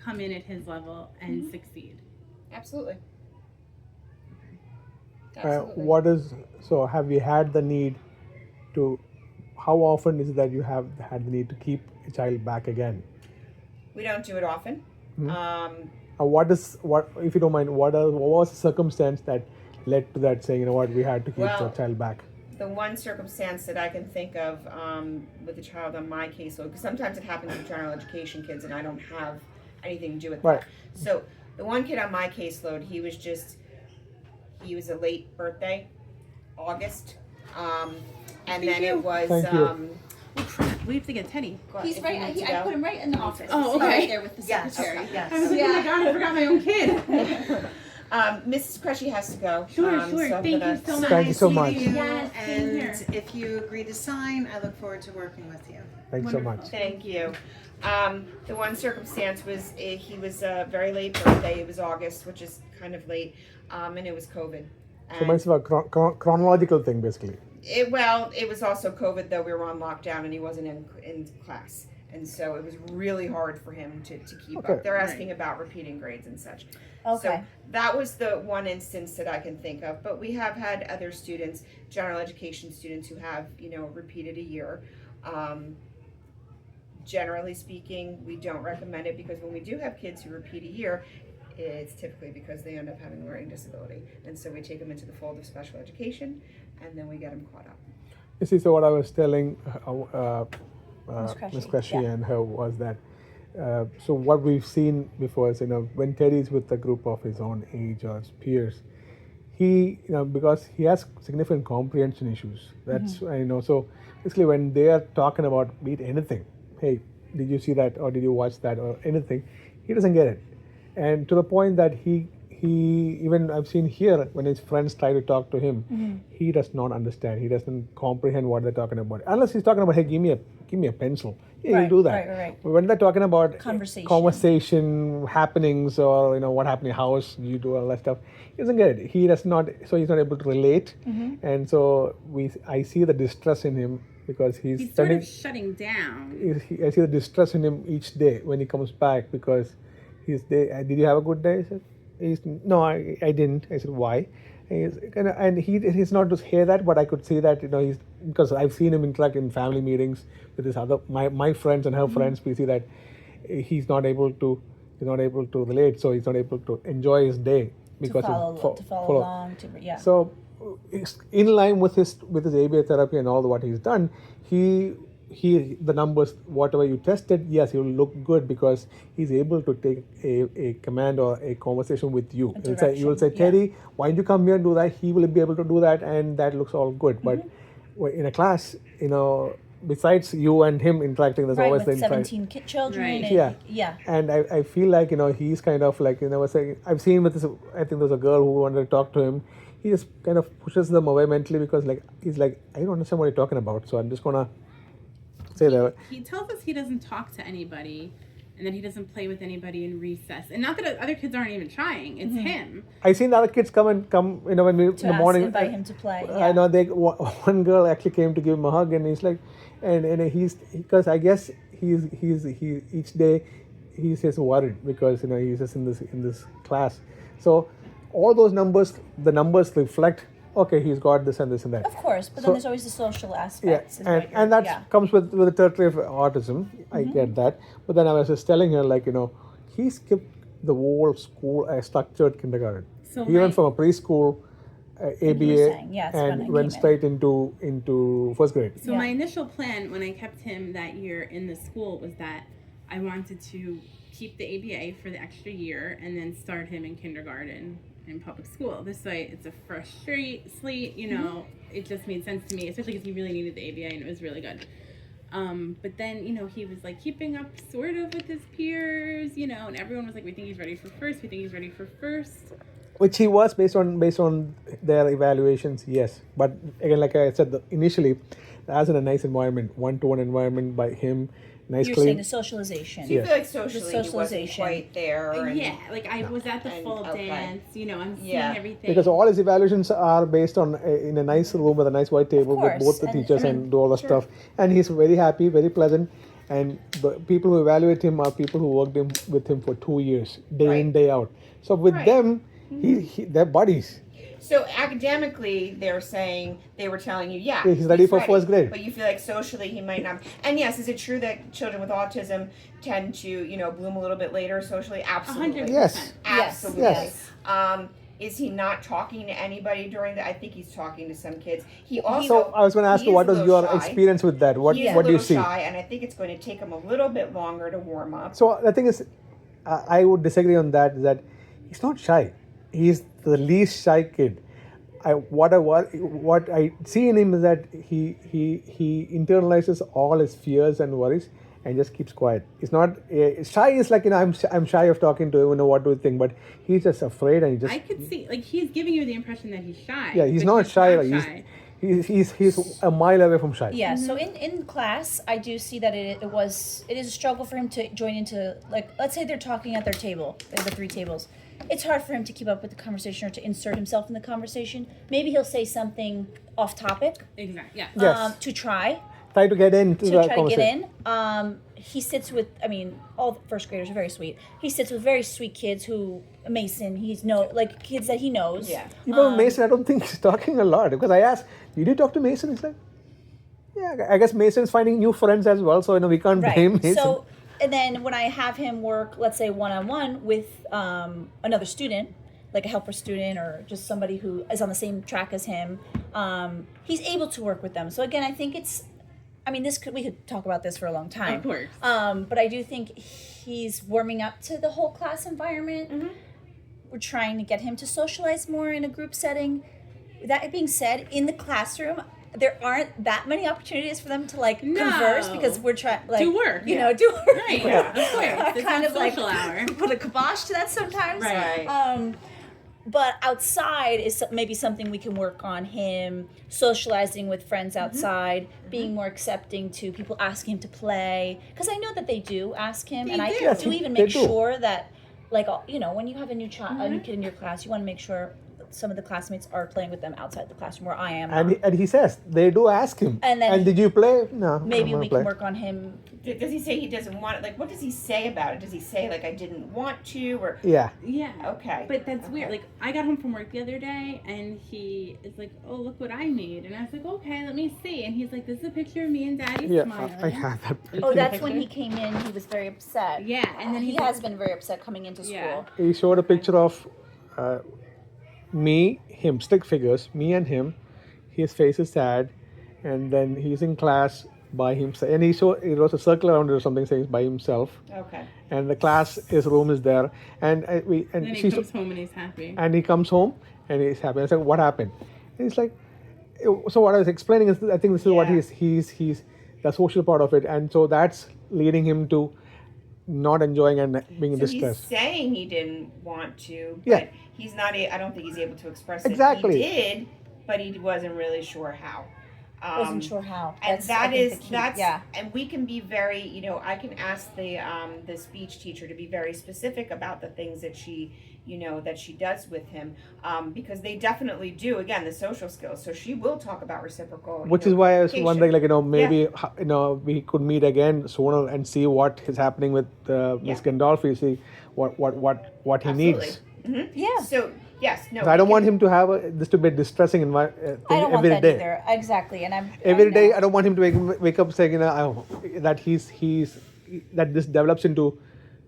come in at his level and succeed. Absolutely. Have you had the need to, how often is it that you have had the need to keep a child back again? We don't do it often. If you don't mind, what was the circumstance that led to that saying, we had to keep the child back? The one circumstance that I can think of with the child on my caseload, because sometimes it happens with general education kids and I don't have anything to do with that. So the one kid on my caseload, he was a late birthday, August, and then it was. We have to get Teddy. He's right. I put him right in the office. Oh, He's okay. right there with the secretary. I was like, oh my god, I forgot my own kid. Mrs. Crushy has to go. Sure. So I'm Thank you gonna- so much. Thank you so much. Yes, same And here. if you agree to sign, I look forward to working with you. Thanks so much. Thank you. The one circumstance was he was a very late birthday. It was August, which is kind of late, and it was COVID. So it's a chronological thing, basically. It was also COVID, though we were on lockdown and he wasn't in class. And so it was really hard for him to keep Okay. up. They're asking about repeating grades and such. Okay. So that was the one instance that I can think of. But we have had other students, general education students, who have, repeated a year. Generally speaking, we don't recommend it because when we do have kids who repeat a year, it's typically because they end up having a learning disability. And so we take them into the fold of special education and then we get them caught up. You see, so what I was telling Crushy, Ms. Crushy yeah. and her was that, so what we've seen before is, when Teddy's with a group of his own age or his peers, he, because he has significant comprehension issues. That's, so basically when they are talking about, be it anything, hey, did you see that or did you watch that or anything, he doesn't get it. And to the point that he even I've seen here when his friends try to talk to him, he does not understand. He doesn't comprehend what they're talking about. Unless he's talking about, hey, give me a pencil. Yeah, he'll do that. Right. But when they're talking about Conversation. happenings or what happened in your house, you do all that stuff, he doesn't get it. He does not. So he's not able to relate. And so I see the distress in him because he's sort of shutting down. I see the distress in him each day when he comes back because did you have a good day? He said, no, I didn't. I said, why? And he's not to hear that, but I could see that, he's, because I've seen him interact in family meetings with his my friends and her friends. We see that he's not able to relate, so he's not able to enjoy his day because to follow along. So, in line with his ABA therapy and all what he's done, the numbers, whatever you tested, yes, he will look good because he's able to take a command or a conversation with you. You will say, Teddy, why don't you come here and do that? He will be able to do that, and that looks all good. But in a class, besides you and him interacting, there's always the 17 children. Right. Yeah. And I feel like, he's kind of like, I've seen with this, I think there's a girl who wanted to talk to him. He just kind of pushes them away mentally because he's like, I don't understand what you're talking about, so I'm just gonna say that. He tells us he doesn't talk to anybody and that he doesn't play with anybody in recess. And not that other kids aren't even trying, it's him. I've seen the other kids come when we in the morning. Invite him to play. I know one girl actually came to give him a hug, and he's like, and he's because I guess he each day he's just worried because he's just in this class. So all those numbers, the numbers reflect, okay, he's got this and this and that. Of course, but then there's always the social aspects. And that comes with the territory of autism. I get that. But then I was just telling her, he skipped the whole school, structured kindergarten. So he went from a preschool, ABA, and went straight into first grade. So my initial plan when I kept him that year in the school was that I wanted to keep the ABA for the extra year and then start him in kindergarten in public school. This way it's a fresh slate, it just made sense to me, especially because he really needed the ABA and it was really good. But then, he was keeping up sort of with his peers, and everyone was like, we think he's ready for first. Which he was based on their evaluations, yes. But again, like I said, initially, as in a nice environment, one-to-one environment by him, nice You're clean. saying the socialization. Do you feel like socially he wasn't quite there? I was at the full dance, I'm seeing everything. Because all his evaluations are based on in a nice room with a nice white table with both the teachers and do all the stuff. And he's very happy, very pleasant. And the people who evaluate him are people who worked with him for 2 years, day in, day out. So with them, they're buddies. So academically, they were telling you, he's ready for first grade. But you feel like socially he might not. And yes, is it true that children with autism tend to, bloom a little bit later socially? Absolutely. 100%. Yes. Absolutely. Yes. Is he not talking to anybody during that? I think he's talking to some kids. So I was going to ask you, what was your experience with that? What do you see? Shy, and I think it's going to take him a little bit longer to warm up. So the thing is, I would disagree on that. Is that he's not shy. He's the least shy kid. What I see in him is that he internalizes all his fears and worries, and just keeps quiet. It's not shy. Is like I'm shy of talking to him. What do you think? But he's just afraid, and he just I could see, like, he's giving you the impression that he's shy. yeah. He's but not shy. not Like, shy. he's a mile away from shy. Yeah, so in class, I do see that it is a struggle for him to join into, like, let's say they're talking at their table, the 3 tables. It's hard for him to keep up with the conversation or to insert himself in the conversation. Maybe he'll say something off topic Exactly. Yeah. Yes. to try Try to get into to the try to get conversation. in. He sits with, I mean, all the first graders are very sweet. He sits with very sweet kids who, Mason, like kids that he knows. Yeah. Even Mason, I don't think he's talking a lot because I asked, "Did you talk to Mason?" He's like, "Yeah, I guess Mason's finding new friends as well, so we can't blame Mason." So, and then when I have him work, let's say one-on-one with another student, like a helper student or just somebody who is on the same track as him, he's able to work with them. So again, I think we could talk about this for a long time. Of course. But I do think he's warming up to the whole class environment. We're trying to get him to socialize more in a group setting. That being said, in the classroom, there aren't that many opportunities for them to converse because we're trying Do work. do work. Right. Yeah. Of course. It's kind not of like social hour. put a kibosh to that sometimes. Right. But outside is maybe something we can work on him socializing with friends outside, being more accepting to people asking him to play. Because I know that they do ask him, and I do even make sure that, when you have a new child, a new kid in your class, you want to make sure some of the classmates are playing with them outside the classroom where I am. And he says they do ask him. And did you play? No. Maybe we play. can work on him. Does he say he doesn't want it? Like, what does he say about it? Does he say, like, I didn't want to? Or Yeah. Yeah. Okay. But that's weird. Like, I got home from work the other day, and he is like, "Oh, look what I made," and I was like, "Okay, let me see." And he's like, "This is a picture of me and Daddy Yeah, smiling." I had that. Oh, that's when he came in. He was very upset. Yeah, and then he he's has been very upset coming into school. Yeah. He showed a picture of me, him, stick figures, me and him. His face is sad, and then he's in class by himself. And he wrote a circle around it or something saying by himself. Okay. And his room is there, and then he comes home and he's happy. And he comes home and he's happy. I said, "What happened?" And he's like, so what I was explaining is, I think this is what he's the social part of it, and so that's leading him to not enjoying and being distressed. He's saying he didn't want to, but Yeah. he's not. I don't think he's able to express Exactly. it. He did, but he wasn't really sure how. Wasn't sure how. And That's yeah. And we can be very, I can ask the speech teacher to be very specific about the things that she does with him, because they definitely do, again, the social skills. So she will talk about reciprocal. Which is why I was wondering, maybe we could meet again sooner and see what is happening with Miss Gandolfi, see what he needs. Mm-hmm. Yeah. So yes, no. I don't want him to have this to be distressing thing I don't want every that day. either. Exactly, and Every day, I don't want him to wake up saying, that that this develops into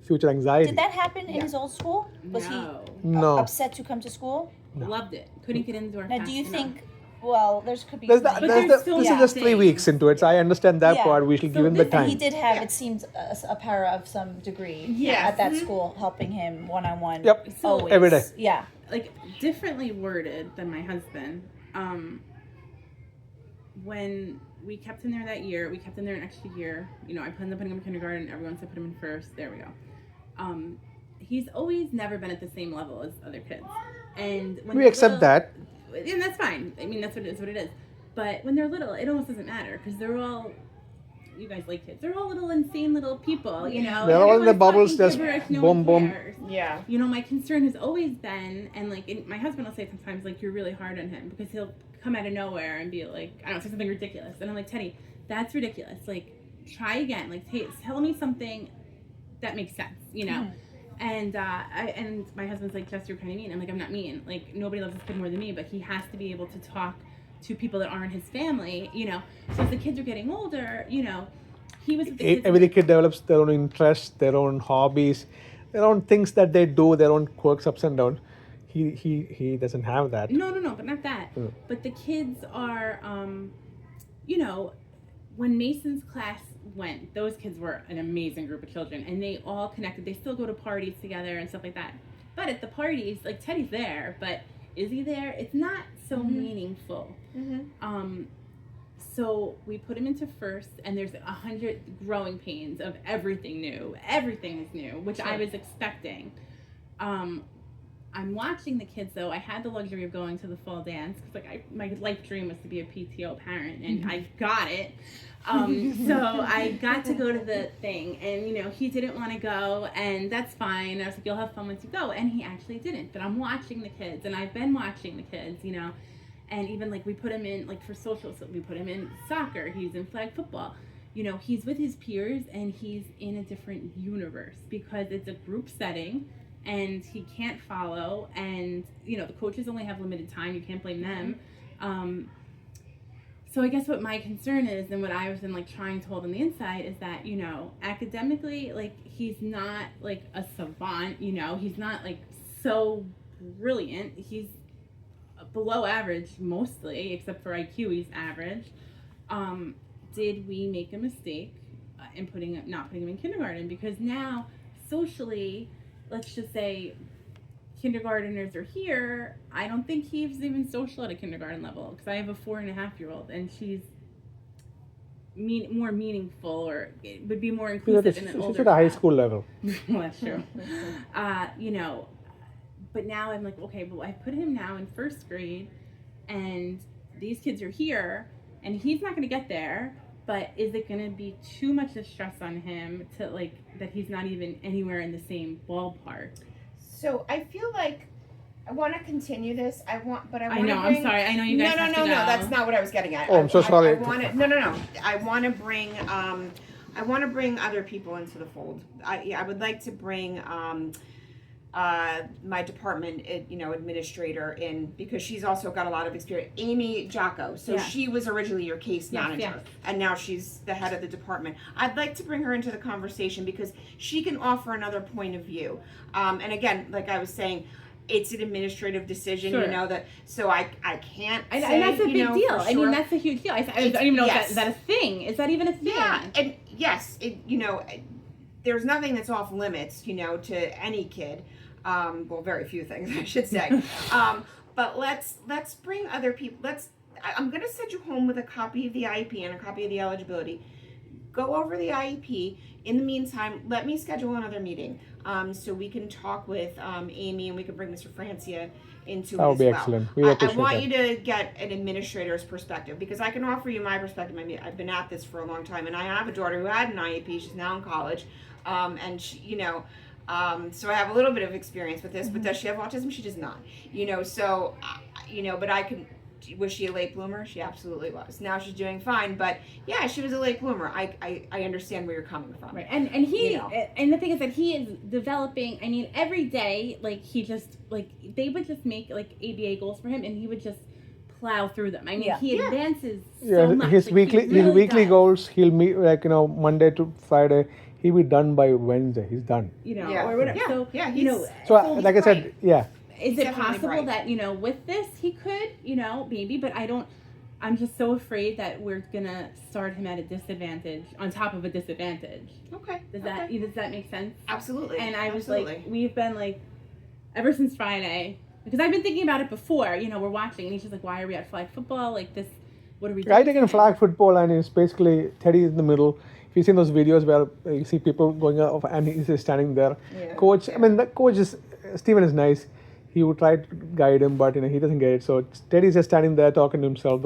future anxiety. Did that happen in his old school? Was No. he upset to come to school? Loved it. Couldn't get into our Now, fast do you enough. think? Well, could be. there's this still is just 3 weeks into it, so I understand that part. We should give him the time. He did have, it seems, a para of some degree Yes. at that school, helping him one-on-one. Yep. Always. Every day. Yeah. Like, differently worded than my husband. When we kept him there that year, we kept him there an extra year. I ended up putting him in kindergarten. Everyone said put him in first. There we go. He's always never been at the same level as other kids. And when We they're accept little- that. And that's fine. I mean, that's what it is. But when they're little, it almost doesn't matter because they're all, you guys like kids, they're all little insane little people, They're all in the Everyone's bubbles, talking just gibberish, no boom, one boom. cares. Yeah. My concern has always been, and my husband will say sometimes, you're really hard on him because he'll come out of nowhere and be like, I don't know, say something ridiculous. And I'm like, Teddy, that's ridiculous. Try again. Tell me something that makes sense, Mm-hmm. And and my husband's like, Jess, you're kind of mean. I'm like, I'm not mean. Nobody loves this kid more than me, but he has to be able to talk to people that aren't his family, So as the kids are getting older, he was with the kids. Every kid develops their own interests, their own hobbies, their own things that they do, their own quirks, ups and downs. He doesn't have that. No, but not that. But the kids are, when Mason's class went, those kids were an amazing group of children, and they all connected. They still go to parties together and stuff like that. But at the parties, Teddy's there, but is he there? It's not so meaningful. So we put him into first, and there's 100 growing pains of everything new. Everything is new, which I was expecting. I'm watching the kids though. I had the luxury of going to the fall dance because my life dream was to be a PTO parent, and I got it. So I got to go to the thing, and he didn't want to go, and that's fine. I was like, you'll have fun once you go, and he actually didn't. But I'm watching the kids, and I've been watching the kids, and even like we put him in like for social, so we put him in soccer. He's in flag football. He's with his peers, and he's in a different universe because it's a group setting. And he can't follow, and the coaches only have limited time. You can't blame them. So I guess what my concern is, and what I was trying to hold on the inside, is that academically, he's not a savant. He's not so brilliant. He's below average mostly, except for IQ. He's average. Did we make a mistake in not putting him in kindergarten? Because now socially, let's just say kindergarteners are here. I don't think he's even social at a kindergarten level because I have a 4.5-year-old, and she's more meaningful, or it would be more inclusive in an older She's at a high school level. Well, that's true. But now I'm like, okay, but I put him now in first grade, and these kids are here, and he's not going to get there. But is it going to be too much of stress on him to that he's not even anywhere in the same ballpark? So I feel like I want to continue this. I want to bring... I'm sorry. I know you guys have to go. No. That's not what I was getting at. Oh, I'm so sorry. No. I want to bring... I want to bring other people into the fold. I would like to bring... my department, administrator in, because she's also got a lot of experience. Amy Jocko. So she was originally your case manager, and now she's the head of the department. I'd like to bring her into the conversation because she can offer another point of view. And again, like I was saying, it's an administrative decision, that, so I can't say, and that's a big deal. Sure. I mean, that's a huge deal. I don't even know if that a thing. Is that even a thing? Yeah, and yes, there's nothing that's off limits, to any kid. Well, very few things, I should say. But let's bring other people. I'm going to send you home with a copy of the IEP and a copy of the eligibility. Go over the IEP. In the meantime, let me schedule another meeting so we can talk with Amy, and we can bring Mr. Francia into it as well. That would be excellent. We appreciate I want that. you to get an administrator's perspective, because I can offer you my perspective. I mean, I've been at this for a long time, and I have a daughter who had an IEP. She's now in college, and she, so I have a little bit of experience with this, but does she have autism? She does not. So, but I can, was she a late bloomer? She absolutely was. Now she's doing fine, but yeah, she was a late bloomer. I understand where you're coming from. Right. And he, and the thing is that he is developing, I mean, every day, he just, they would just make, ABA goals for him, and he would just plow through them. I mean, he advances so much. His weekly goals, he'll meet, Monday to Friday. He'll be done by Wednesday. He's done. Or whatever. Yeah, so, So, like I said, Is it possible that, with this he could, maybe, but I'm just so afraid that we're going to start him at a disadvantage on top of a disadvantage. Okay. Does that make sense? Absolutely. And I was we've been ever since Friday, because I've been thinking about it before, we're watching, and he's just why are we at flag football? This, what are we doing? I take in flag football, and it's basically Teddy is in the middle. If you've seen those videos where you see people going up and he's just standing there. Yeah. Coach, I mean, the coach is, Steven is nice. He would try to guide him, but he doesn't get it. So Teddy's just standing there talking to himself.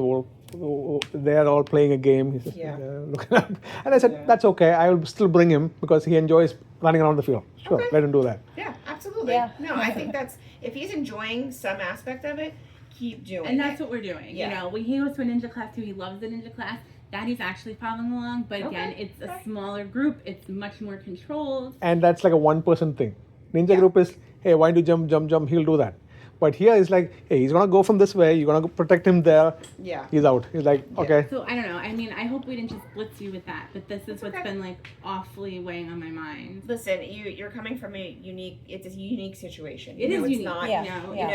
They're all playing a game. He's just looking up. And I said, that's okay. I will still bring him because he enjoys running around the field. Sure, let him do that. Yeah, absolutely. Yeah. No, I think if he's enjoying some aspect of it, keep doing it. And that's what we're doing. Yeah. When he goes to a ninja class too, he loves the ninja class. Daddy's actually following along, but again, it's a smaller group. It's much more controlled. And that's like a one-person thing. Ninja group is, hey, why do you jump? He'll do that. But here it's like, hey, he's gonna go from this way. You're gonna protect him there. Yeah. He's out. He's like, okay. So I don't know. I mean, I hope we didn't just blitz you with that, but this is what's been awfully weighing on my mind. Listen, you're coming from it's a unique situation. It is unique. Not,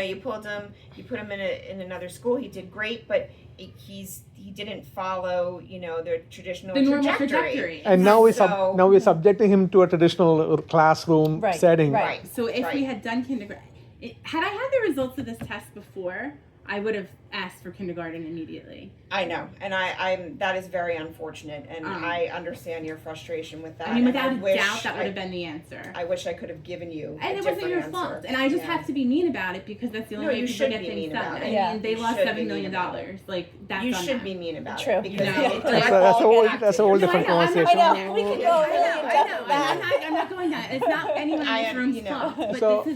you pulled him, you put him in another school. He did great, but he didn't follow, the traditional normal trajectory. And now we're subjecting him to a traditional classroom setting. Right. So if we had done kindergarten, had I had the results of this test before, I would have asked for kindergarten immediately. I know, and I'm that is very unfortunate, and I understand your frustration with that. I mean, and without a wish doubt, that would have been the answer. I wish I could have given you And a it wasn't your different fault. answer. And I just Yeah. have to be mean about it because that's the only No, way you people should get be things mean done. about I it. Yeah. mean, they You lost should be $7 mean million. about it. Like, that's You on should them. be mean about True. it because You know, it's like- That's a all whole connected. that's a whole No, I different know, I'm not- conversation. I know. We can go I really know, in I depth know. with that. I'm not going down. It's not anyone in this room's you know. fault. But So-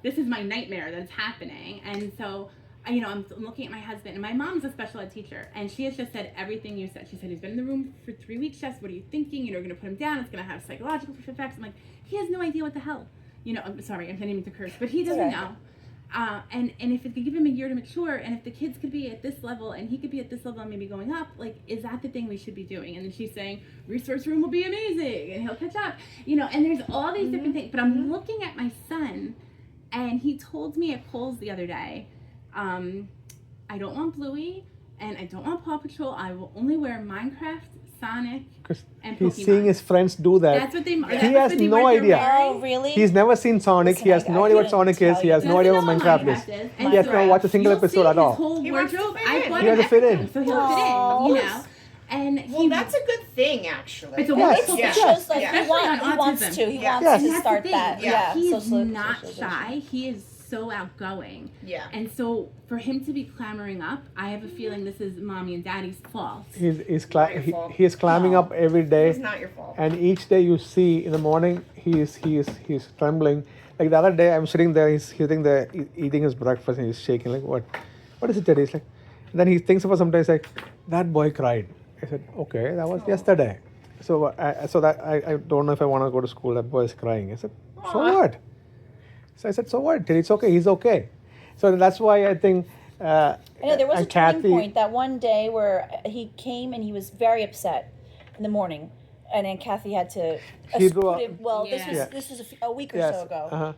this is my nightmare that's happening. And so, I'm looking at my husband, and my mom's a special ed teacher, and she has just said everything you said. She said, he's been in the room for 3 weeks, Jess, what are you thinking? You're going to put him down. It's going to have psychological effects. I'm like, he has no idea what the hell. I'm sorry, I'm getting to curse, but he doesn't Okay. know. And if it could give him a year to mature, and if the kids could be at this level, and he could be at this level and maybe going up, like, is that the thing we should be doing? And then she's saying, resource room will be amazing, and he'll catch up. And there's all these different things. But I'm looking at my son, and he told me at Kohl's the other day, I don't want Bluey, and I don't want Paw Patrol. I will only wear Minecraft, Sonic, Because and he's Pokemon. seeing his friends do that. That's what they. He has no idea. Oh, really? He's never seen Sonic. Listen, He has I no idea what couldn't Sonic tell is. He you. has no idea what Doesn't know Minecraft is. And He has so never watched a single you'll episode see at all. His whole He wants to wardrobe, fit I in. bought He has him to fit in. everything, so he'll fit in. And Well, he, that's a good thing, actually. It's a Yes, wonderful It yes. thing. shows like Yeah. he Especially on wants autism. to. He Yeah. wants Yes. to And that's start the thing. that. Yeah. Yeah. He's social- not socialization. shy. He is so outgoing. Yeah. And so for him to be clamoring up, I have a feeling this is mommy and daddy's fault. He's Not your fault. he is climbing up every day, It's not your fault. and each day you see in the morning he's trembling. Like the other day, I'm sitting there. He's sitting there eating his breakfast, and he's shaking. Like, what is it, Daddy? He's like, and then he thinks about sometimes like, that boy cried. I said, okay, that was yesterday. So I don't know if I want to go to school. That boy is crying. I said, so what? So I said, so what? It's okay. He's okay. So that's why I think. I know there was a and turning Kathy- point that one day where he came and he was very upset in the morning, and then Kathy had to. He grew put up- him- well, Yeah. this was a week or Yes. so ago, Uh-huh.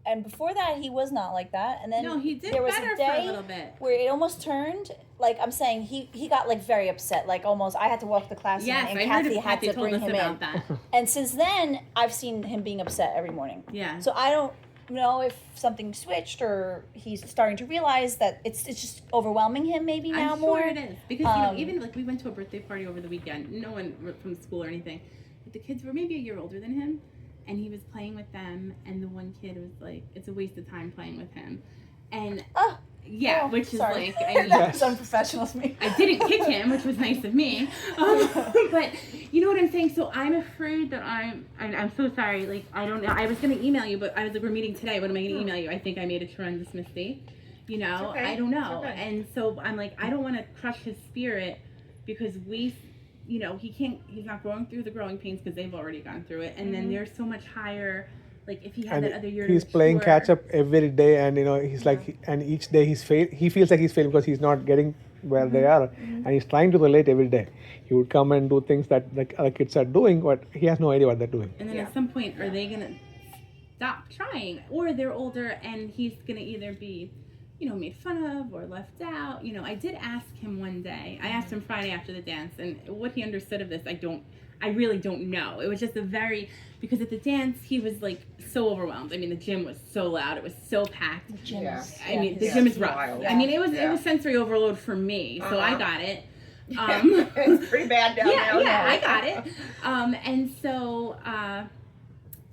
and before that he was not like that. And then No, he did there was better a for a day little bit. where it almost turned. Like I'm saying, he got like very upset. Like almost, I had to walk the class, Yes, and I heard Kathy it. had Kathy to told bring us him about in. that. And since then, I've seen him being upset every morning. Yeah. So I don't know if something switched or he's starting to realize that it's just overwhelming him maybe now I'm more. sure it is because Um, even like we went to a birthday party over the weekend. No one from school or anything, but the kids were maybe a year older than him, and he was playing with them. And the one kid was like, "It's a waste of time playing with him," and Oh, yeah, oh, which is sorry. like, I mean, It's unprofessional of me. I didn't kick him, which was nice of me. But you know what I'm saying? So I'm afraid that I'm so sorry. Like, I don't know. I was going to email you, but I was like, we're meeting today. What am I going to email you? I think I made a tremendous mistake. It's okay. I don't know. It's okay. And so I'm like, I don't want to crush his spirit because he's not going through the growing pains because they've already gone through it. And then they're so much higher. Like, if he had And that other year to he's playing mature- catch up every day, and he's like, and each day he feels like he's failing because he's not getting where they are, and he's trying to relate every day. He would come and do things that like other kids are doing, but he has no idea what they're doing. And then at some point, are they gonna stop trying, or they're older and he's gonna either be, made fun of or left out? I did ask him one day. I asked him Friday after the dance, and what he understood of this, I really don't know. It was just because at the dance he was like so overwhelmed. I mean, the gym was so loud. It was so packed. Yeah. I mean, the Yeah, gym is it's rough. wild. I mean, it was Yeah. sensory overload for me, so I Uh-huh. got it. It's pretty bad down there. Yeah, I got it. And so I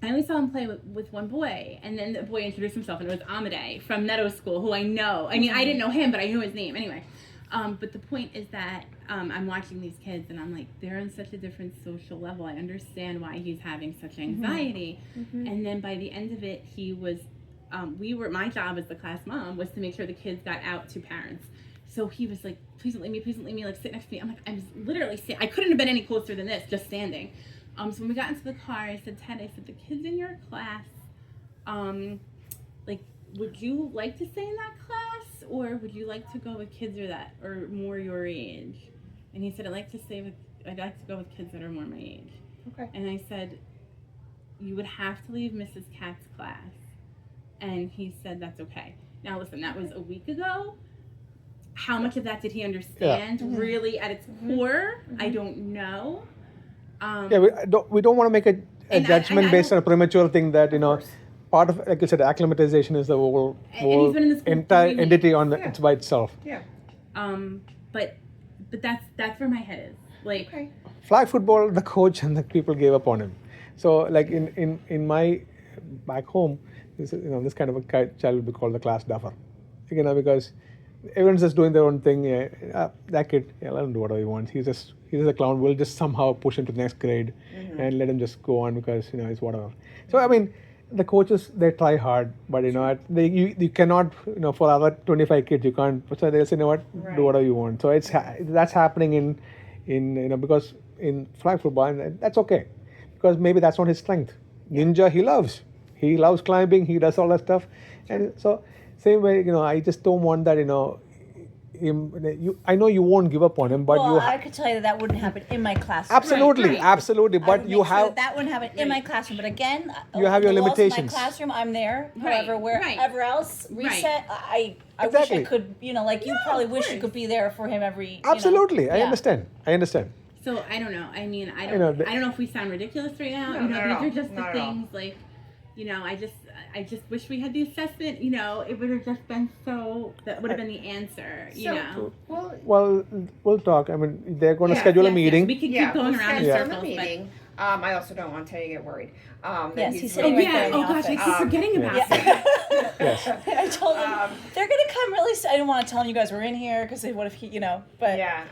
only saw him play with one boy, and then the boy introduced himself, and it was Amade from Meadow School, who I know. I mean, I didn't know him, but I knew his name anyway. But the point is that I'm watching these kids, and I'm like, they're on such a different social level. I understand why he's having such anxiety. And then by the end of it, he was, my job as the class mom was to make sure the kids got out to parents. So he was like, please don't leave me, like sit next to me. I'm like, I was literally I couldn't have been any closer than this, just standing. So when we got into the car, I said, Ted, the kids in your class, would you like to stay in that class, or would you like to go with kids or more your age? And he said, I'd like to go with kids that are more my age. Okay. And I said, you would have to leave Mrs. Katz's class. And he said, that's okay. Now listen, that was a week ago. How much of that did he understand? Really, at its core, I don't know. We don't want to make a And judgment I based don't- on a premature thing that part of, like you said, acclimatization is the whole, And he's been in the school entire 3 weeks. entity on the, Yeah. it's by itself. But that's where my head is. Like, Okay. Flag football, the coach and the people gave up on him. So like in my back home, this kind of a child would be called the class duffer, because everyone's just doing their own thing. Yeah, that kid, yeah, let him do whatever he wants. He's just a clown. We'll just somehow push him to the next grade and let him just go on because it's whatever. So I mean, the coaches, they try hard, but you cannot, for other 25 kids you can't. So they'll say, do whatever you want. So that's happening in because in flag football, and that's okay, because maybe that's not his strength. Ninja, he loves climbing, he does all that stuff, and so same way, I just don't want that, I know you won't give up on him, but well, you I could tell you that wouldn't happen in my classroom. absolutely, absolutely, I but would you make sure have that wouldn't happen in my classroom. But again, You have your the walls limitations. Of my classroom, I'm there. Right, However, wherever else, Right. reset. I wish Exactly. I could. Like you probably wish you course. could be there for him every. absolutely. I Yeah. understand. so I don't know. I mean, I You know, don't know if we sound ridiculous right now. No, These not at all. are just the Not at all. things like, I just wish we had the assessment. It would have just been that would have been the answer. Well, we'll talk. I mean, they're going to Yeah, schedule a Yes, meeting. we can Yeah, keep going we'll around in schedule circles, the but. meeting. I also don't want Teddy to get worried. That Yes, he's he's Oh sitting really right there yeah! in the Oh gosh, I office. keep forgetting about Yeah. that. Yes. I told him they're gonna come really. I didn't want to tell him you guys were in here because what if he, But Yeah.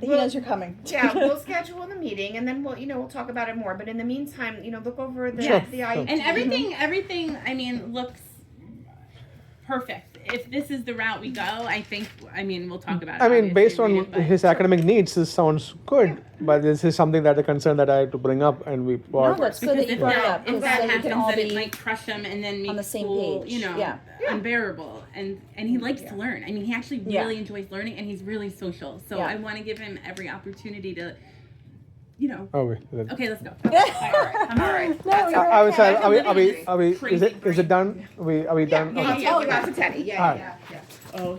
he knows you're coming. Yeah, we'll schedule the meeting and then we'll talk about it more. But in the meantime, look over the Yes. the IEP. And everything, I mean, looks perfect. If this is the route we go, we'll talk about it. I mean, based obviously, on read it, but- his academic needs, this sounds good. But this is something that a concern that I had to bring up, and we No, brought. that's good that Because you if brought it that, up. if Because that then we happens, can all then it be might crush him and then make on the same school, page. Yeah. unbearable. And he likes to learn. I mean, he actually Yeah. really enjoys learning, and he's really social. So Yeah. I want to give him every opportunity to, Oh, wait. Okay, let's go. All right. No, you're Are we, okay. sorry, are we, Crazy is it brain. done? Are we done? Yeah, Okay. we got to Teddy. All right. Yeah. Oh,